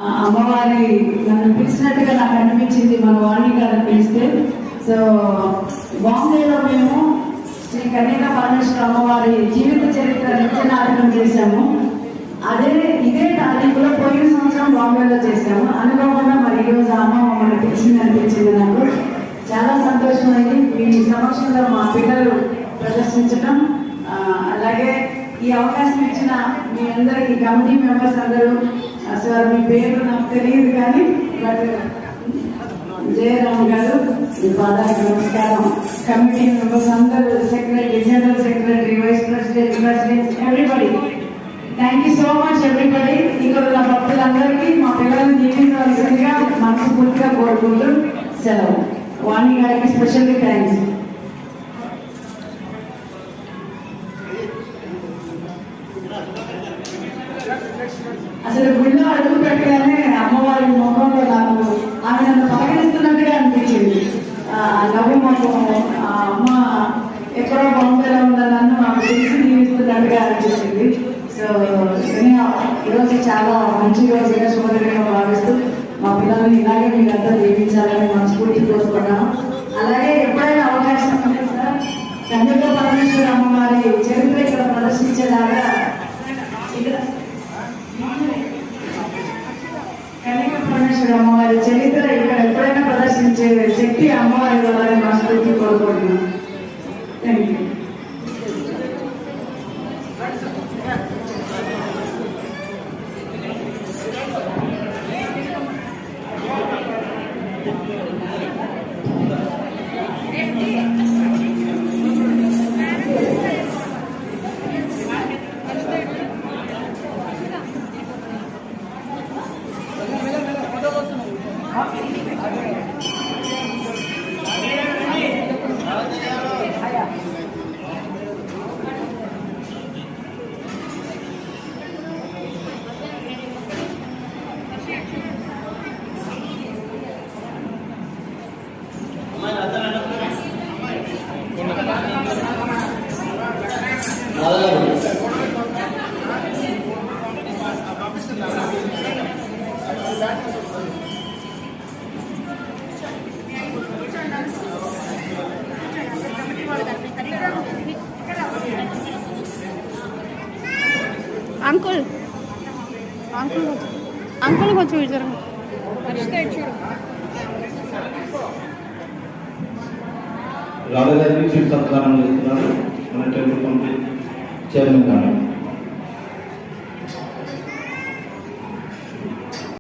అమ్మవారి నన్ను పిలిచినట్టుగా నాకు అనిపించింది మన వాణి గారిని పిలిస్తే. సో బాంబేలో మేము శ్రీ కన్యకా పరమేశ్వర అమ్మవారి జీవిత చరిత్ర నృత్య నాటకం చేశాము. ఇదే తారీఖులో పోయిన సంవత్సరం బాంబేలో చేశాము. అనుకోకుండా మరి ఈరోజు అమ్మ మమ్మల్ని అనిపించింది. నాకు చాలా సంతోషమైంది మీ సమక్షంలో మా పిల్లలు ప్రదర్శించడం. అలాగే ఈ అవకాశం ఇచ్చిన మీ అందరికి కమిటీ మెంబర్స్ అందరూ, సార్ మీ పేరు నాకు తెలియదు కానీ బట్ జయరామ్ గారు మీ పాదాలకు నమస్కారం. కమిటీ మెంబర్స్ అందరూ, secretary, general secretary, vice president, everybody, thank you so much everybody. ఇక్కడ నా భక్తులందరికీ మా పిల్లల్ని జీవించవలసిందిగా మనస్ఫూర్తిగా కోరుకుంటూ సెలవు. వాణి గారికి స్పెషల్లీ థ్యాంక్స్. అసలు గుళ్ళో అడుగు పెట్టగానే అమ్మవారి ముఖంలో నాకు ఆమె నన్ను పలకరిస్తున్నట్టుగా అనిపించింది. నవ్వు ముఖం, అమ్మ ఎక్కడో బాంబేలో ఉన్న నన్ను ఆమె తెలిసి జీవిస్తున్నట్టుగా అనిపించింది. సో ఈరోజు చాలా మంచి రోజుగా శుభదినంగా భావిస్తూ మా పిల్లల్ని ఇలాగే మీరంతా జీవించాలని మనస్ఫూర్తి కోరుకున్నాను. అలాగే ఎప్పుడైనా అవకాశం ఉంది సార్, కన్యకా పరమేశ్వర అమ్మవారి చరిత్ర ఇక్కడ ప్రదర్శించేలాగా, కన్యకా పరమేశ్వర అమ్మవారి చరిత్ర ఇక్కడ ఎప్పుడైనా ప్రదర్శించే శక్తి అమ్మవారి వాళ్ళని మనస్ఫూర్తి కోరుకుంటున్నాను. Thank you. Uncle uncle uncle కొంచెం ఇద్దరు రాధగారికి సత్కారం చేస్తున్నారు మన టెంపుల్ కమిటీ చైర్మన్ గారు.